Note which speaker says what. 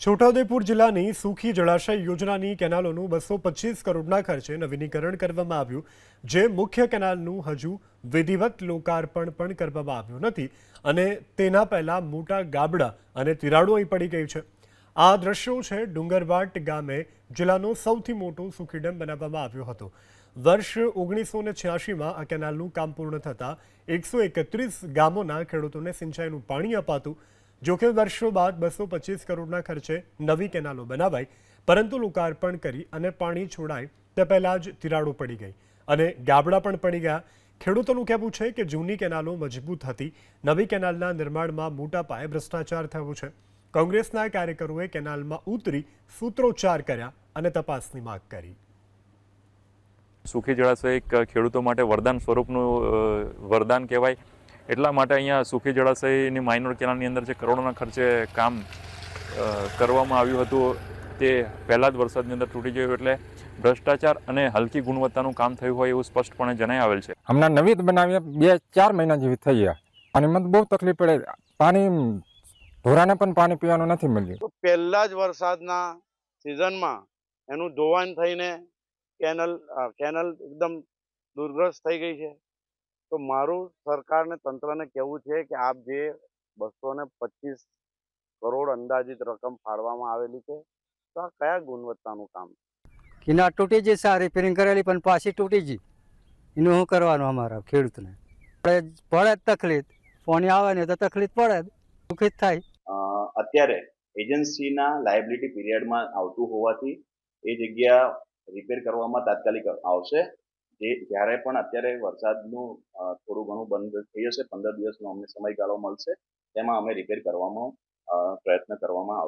Speaker 1: છોટાઉદેપુર જિલ્લાની સુખી જળાશય યોજનાની કેનાલોનું 225 કરોડના ખર્ચે નવીનીકરણ કરવામાં આવ્યું, જે મુખ્ય કેનાલનું હજુ વિધિવત લોકાર્પણ પણ કરવામાં આવ્યું નથી અને તેના પહેલા મોટા ગાબડા અને તિરાડો અહીં પડી ગઈ છે. આ દ્રશ્યો છે ડુંગરવાટ ગામે જિલ્લાનો સૌથી મોટો સુખી ડેમ બનાવવામાં આવ્યો હતો. વર્ષ 1986માં આ કેનાલનું કામ પૂર્ણ થતાં 131 ગામોના ખેડૂતોને સિંચાઈનું પાણી અપાતું. જોકે વર્ષો બાદ 225 કરોડના ખર્ચે નવી કેનાલો બનાવાઈ, પરંતુ લોકાર્પણ કરી અને પાણી છોડાય તે પહેલાં જ તિરાડો પડી ગઈ અને ગાબડા પણ પડી ગયા. ખેડૂતોનું કહેવું છે કે જૂની કેનાલો મજબૂત હતી, નવી કેનાલના નિર્માણમાં મોટા પાયે ભ્રષ્ટાચાર થયો છે. કોંગ્રેસના કાર્યકરોએ કેનાલમાં ઉતરી સૂત્રોચ્ચાર કર્યા અને તપાસની માંગ કરી.
Speaker 2: સુખી જળાશય એક ખેડૂતો માટે વરદાન સ્વરૂપનું વરદાન કહેવાય. એટલા માટે અહીંયા સુખી જળાશયની માઇનોર કેનાલની અંદર જે કરોડોના ખર્ચે કામ કરવામાં આવ્યું હતું તે પહેલા જ વરસાદની અંદર તૂટી ગયું, એટલે ભ્રષ્ટાચાર અને હલકી ગુણવત્તાનું કામ થયું હોય એવું સ્પષ્ટપણે જણાઈ આવેલ છે.
Speaker 3: હમણાં નવી બનાવીએ 2-4 મહિના જેવી થઈ ગયા અને મને બહુ તકલીફ પડે. પાણી ઢોરાને પણ પાણી પીવાનું નથી મળ્યું.
Speaker 4: તો પહેલા જ વરસાદના સિઝનમાં એનું ધોવાણ થઈને કેનલ એકદમ દુર્ગ્રસ્ત થઈ ગઈ છે. તો મારું સરકારને તંત્રને કહેવું છે કે આપ જે 225 કરોડ અંદાજિત રકમ ફાળવામાં આવેલી છે, તો આ કયા ગુણવત્તાનું કામ?
Speaker 5: કિનાર તૂટી ગઈ, સા રિપેરિંગ કરેલી પણ પાછી તૂટી ગઈ. એનું શું કરવાનું અમારા ખેડૂતને? પડે જ તકલીફ, પાણી આવે ને તો તકલીફ પડે જ, દુઃખિત થાય.
Speaker 6: અત્યારે એજન્સીના લાયબિલિટી પીરિયડમાં આવતું હોવાથી એ જગ્યા રિપેર કરવામાં તાત્કાલિક આવશે. જે જ્યારે પણ અત્યારે વરસાદનું થોડું ઘણું બંધ થઈ જશે, 15 દિવસનો અમને સમયગાળો મળશે, તેમાં અમે રિપેર કરવામાં પ્રયત્ન કરવામાં આવશે.